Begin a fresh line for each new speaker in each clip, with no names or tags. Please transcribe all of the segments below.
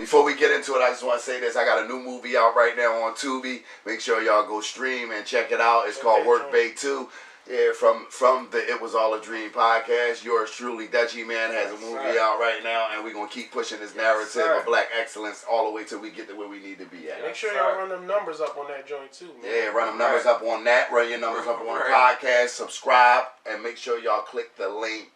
Before we get into it, I just want to say this. I got a new movie out right now on Tubi. Make sure y'all go stream and check it out. It's called Work Bay 2. Yeah, from the It Was All a Dream podcast. Yours truly, Dutchy Man, has a movie out right now, and we're going to keep pushing this narrative of black excellence all the way till we get to where we need to be at.
Make sure y'all run them numbers up on that joint too, man.
Yeah, run them numbers up on that. Run your numbers up on the podcast. Subscribe, and make sure y'all click the link.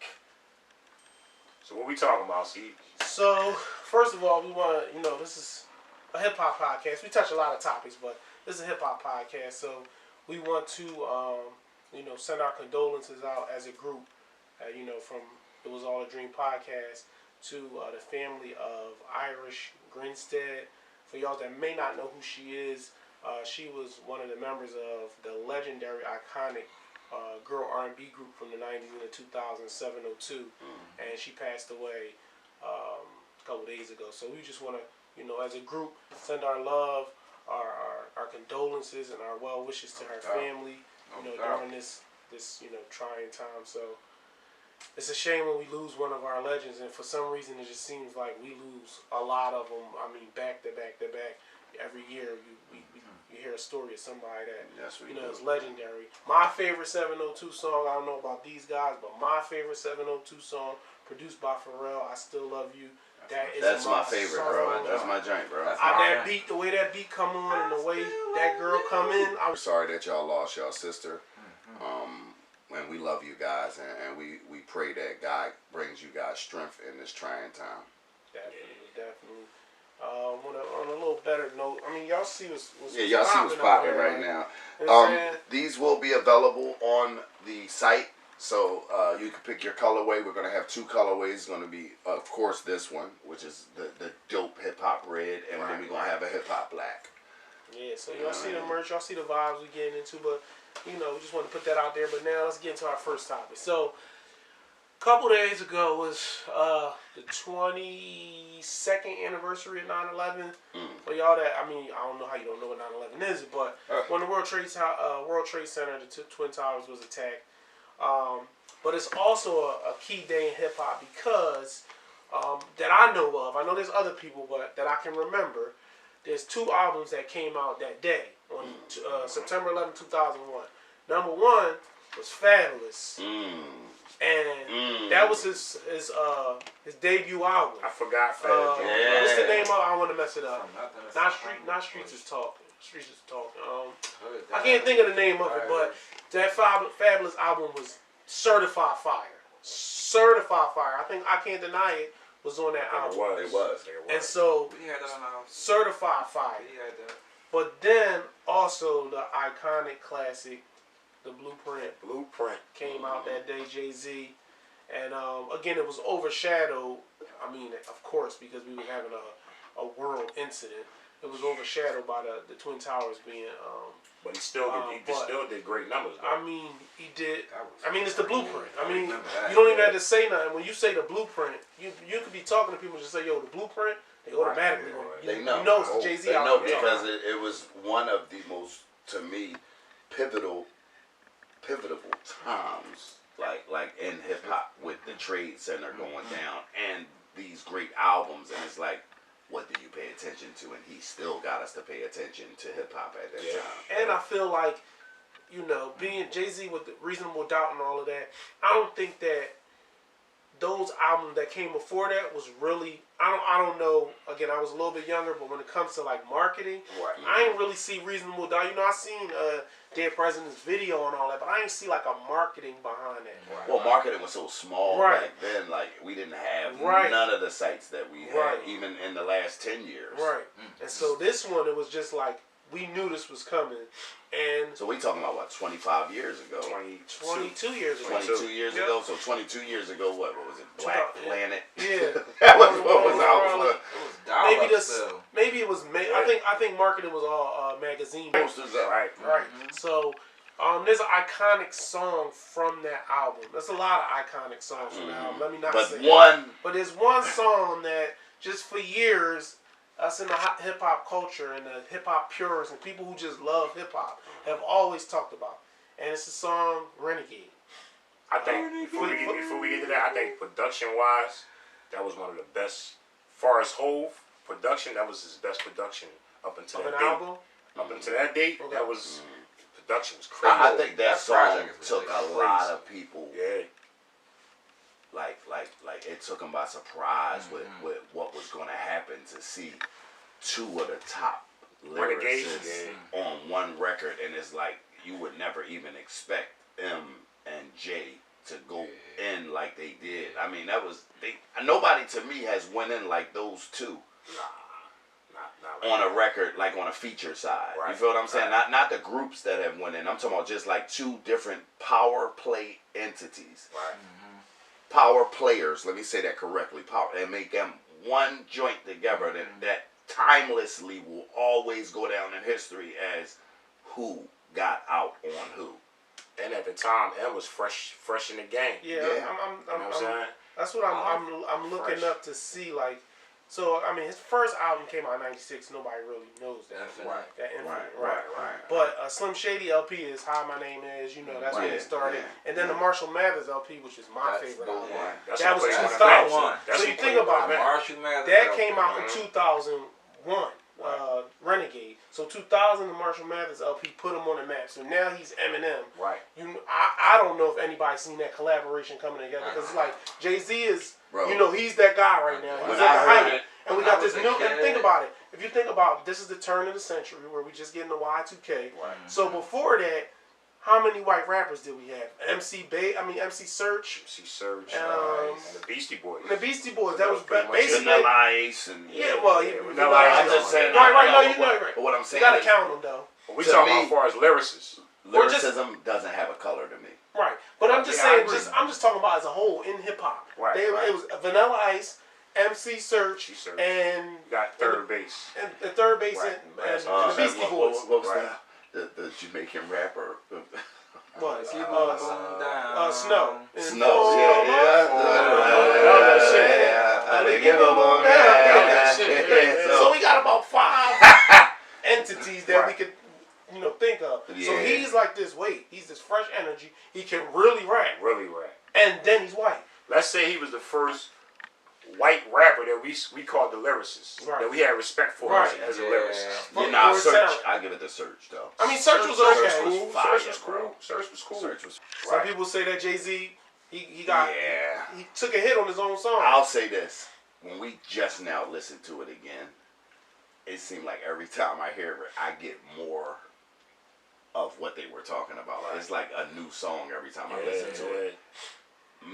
So what we talking about, Steve?
So, first of all, we want to, this is a hip-hop podcast. We touch a lot of topics, but this is a hip-hop podcast, so we want to, send our condolences out as a group, from It Was All a Dream podcast to the family of Irish Grinstead. For y'all that may not know who she is, she was one of the members of the legendary, iconic girl R&B group from the 90s and the 2000s, 702, and she passed away a couple days ago. So we just want to, as a group, send our love, our condolences, and our well wishes to her family, during this trying time. So it's a shame when we lose one of our legends, and for some reason it just seems like we lose a lot of them. I mean, back to back to back. Every year you hear a story of somebody that is legendary. My favorite 702 song, I don't know about these guys, but my favorite 702 song, produced by Pharrell, I Still Love You.
That's my favorite,
song,
bro. That's my joint, bro.
That beat, the way that beat come on, and the way that girl come in.
I'm sorry that y'all lost y'all sister. And we love you guys, and we pray that God brings you guys strength in this trying time.
Definitely. On a little better note, I mean, y'all see what's
popping right now. These will be available on the site, so you can pick your colorway. We're going to have two colorways. It's going to be, of course, this one, which is the dope hip-hop red, and then we're going to have a hip-hop black.
Yeah, so y'all see the merch, y'all see the vibes we're getting into, but, we just want to put that out there. But now let's get into our first topic. So, a couple days ago was the 22nd anniversary of 9/11. For y'all that, I don't know how you don't know what 9/11 is, but when the World Trade Center, the Twin Towers was attacked. But it's also a key day in hip hop because that I know of. I know there's other people, but that I can remember. There's two albums that came out that day on September 11, 2001. Number one was Fabulous. And that was his debut album.
I forgot Fabulous.
What's the name of it? I don't want to mess it up. Not Streets is Talking. Streets is Talking. I can't think of the name of it, but that Fabulous album was certified fire. Certified fire. I Can't Deny It was on that album.
It was.
And so, certified fire. But then also the iconic classic, The Blueprint came out that day, Jay-Z. And again, it was overshadowed, of course, because we were having a world incident. It was overshadowed by the Twin Towers being...
but he still did great numbers, though.
He did... it's the Blueprint. You don't even have to say nothing. When you say the Blueprint, you could be talking to people and just say, yo, the Blueprint, they automatically...
They know.
You know it's the Jay-Z
album.
album.
They know because it was one of the most, to me, pivotal times, like in hip hop, with the Trade Center going down and these great albums, and it's like, what do you pay attention to? And he still got us to pay attention to hip hop at that time.
And I feel like, being Jay-Z with the Reasonable Doubt and all of that, I don't think that those albums that came before that was really, I don't know, again, I was a little bit younger, but when it comes to like marketing, I ain't really see Reasonable Doubt. I seen Dead President's video and all that, but I ain't see like a marketing behind that.
Well, marketing was so small back then, like we didn't have none of the sites that we had, even in the last 10 years.
And so this one, it was just like, we knew this was coming. And
so we talking about what, 25 years ago?
22 years ago.
22 years ago. So 22 years ago, what was it? Black Planet.
Yeah.
That was what was out.
Maybe it was. I think marketing was all magazine
posters. Right.
So there's an iconic song from that album. There's a lot of iconic songs from that album. Let me not say that. But there's one song that just for years, us in the hip hop culture and the hip hop purists and people who just love hip hop have always talked about, and it's the song "Renegade."
I think before we get to that, I think production wise, that was one of the best. Far as Hove, production, that was his best production up until that
album?
date. Up until that date,
Okay.
that was production was crazy.
I think that song took a lot of people.
Yeah.
Like it took them by surprise with what was going to happen to see two of the top lyricists on one record, and it's like you would never even expect M and J to go in like they did. I mean, nobody to me has went in like those two. On a record, like on a feature side. Right. You feel what I'm saying? Right. Not the groups that have went in. I'm talking about just like two different power play entities.
Right.
Power players, let me say that correctly, power, and make them one joint together that timelessly will always go down in history as who got out on who.
And at the time, M was fresh in the game.
Yeah. That's what I'm looking up to see, like. So, I mean, his first album came out in '96. Nobody really knows that. Right. But Slim Shady LP is How My Name Is. You know, that's when it started. Yeah. And then the Marshall Mathers LP, which is my favorite album. That was 2001. So you think about it.
Marshall Mathers
that came out in 2001. Renegade. So 2000, the Marshall Mathers LP put him on the map. So now he's Eminem.
Right.
I don't know if anybody's seen that collaboration coming together, because it's like Jay-Z is, he's that guy right now. He's at the height. And we got this new. And think about it. If you think about this, is the turn of the century where we just getting the Y2K. Right. So before that, how many white rappers did we have? MC Search.
And the Beastie Boys.
The Beastie Boys. That was basically
Vanilla Ice and
Vanilla Ice.
I'm just saying.
Right. No, you're right.
But what I'm saying,
you gotta count them though.
We talking about as far as lyricists.
Lyricism doesn't have a color to me.
Right. But I'm just saying. I'm just talking about as a whole in hip hop.
Right.
It was Vanilla Ice, MC Search, and
you got Third Base.
And the Third Base and the Beastie Boys.
What was that? The Jamaican rapper.
What?
Snow.
So we got about 5 entities that we could, think of. Yeah. So he's like this. He's this fresh energy. He can really rap. And then he's white.
Let's say he was the first white rapper that we called the lyricist. Right. That we had respect for as a lyricist.
Search. I give it to Search though.
I mean, Search was okay.
Search was cool.
Some people say that Jay-Z, he took a hit on his own song.
I'll say this: when we just now listened to it again, it seemed like every time I hear it, I get more of what they were talking about. Right. It's like a new song every time I listen to it.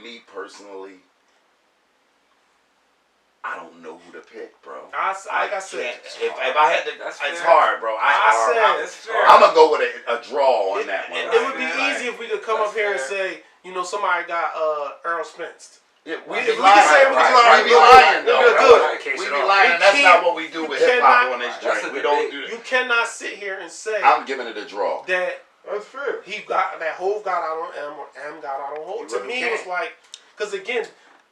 Me personally, I don't know who to pick, bro.
If I
had to, it's hard, bro. I'm gonna go with a draw on that one.
It would be easy if we could come up here and say, somebody got Earl Spence.
Yeah, we be lying, though. We be lying. That's not what we do with hip hop on this joint. We don't do that.
You cannot sit here and say
I'm giving it a draw.
That's fair. Hov got out on M, or M got out on Hov. To me, it was like, because again,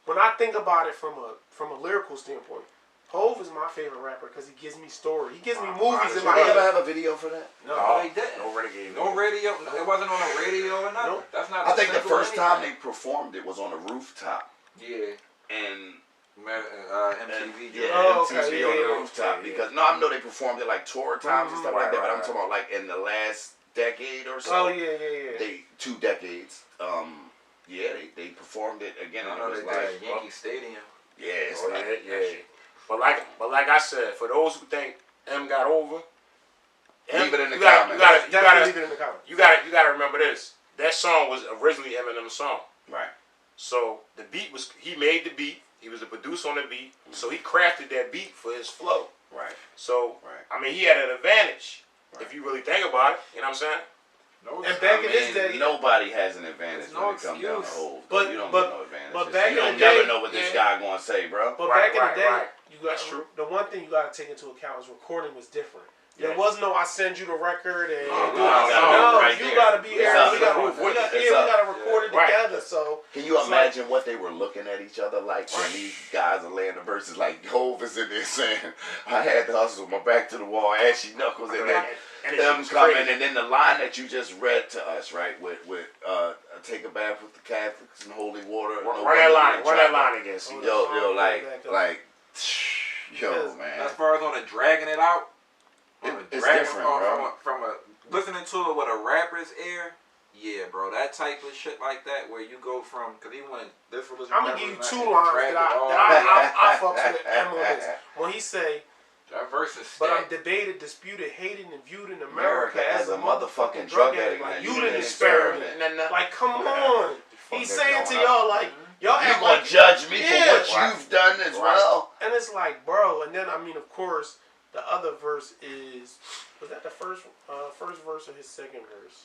when I think about it from a lyrical standpoint, Hov is my favorite rapper because he gives me story. He gives me movies in my head.
Did you ever have a video for that?
No, they didn't.
No Renegade.
No radio. It wasn't on a radio or nothing. Nope. That's not.
I think the first time they performed it was on a rooftop.
Yeah.
And
MTV.
MTV on the rooftop because I know they performed it like tour times and stuff like that. But I'm talking about like in the last decade or so.
Oh yeah.
They
2 decades. They performed it again. And it was like
Yankee Stadium.
Yeah.
But like I said, for those who think M got over,
leave it in the comments.
You gotta remember this. That song was originally Eminem's song.
Right.
So the beat he made the beat. He was the producer on the beat. So he crafted that beat for his flow.
Right.
So I mean, he had an advantage if you really think about it. You know what I'm saying?
And back in his day,
nobody has an advantage when it comes down to Hov.
But
you don't get no advantage.
But back
you
in
don't
the day,
never know what this guy gonna say, bro.
But back in the day,
that's true.
The one thing you got to take into account is recording was different. There was no I send you the record and you got to be here. We got to record it together. So
can you imagine what they were looking at each other like when these guys are laying the verses like Hov is in there saying, I had to hustle my back to the wall, ashy knuckles, and then them coming, and then the line that you just read to us, right, with take a bath with the Catholics and holy water.
Run that line again.
Yo, like. Yo, man.
As far as on the dragging it out,
It's different, bro.
From a listening to it with a rapper's ear. Yeah, bro, that type of shit like that, where you go from, because he went, this was.
I'm gonna give you 2 lines that I fucks with M on this. When he say,
that verse is
but I'm
stacked.
debated, disputed, hated, and viewed in America as a motherfucking
drug
drug addict.
addict.
Like, you didn't experiment. Like, come on. He's saying to y'all, like, y'all
You
act
gonna
like,
judge me for
Yeah.
what you've done as well?
and it's like, bro. And then, I mean, of course, the other verse is, was that the first verse or his second verse?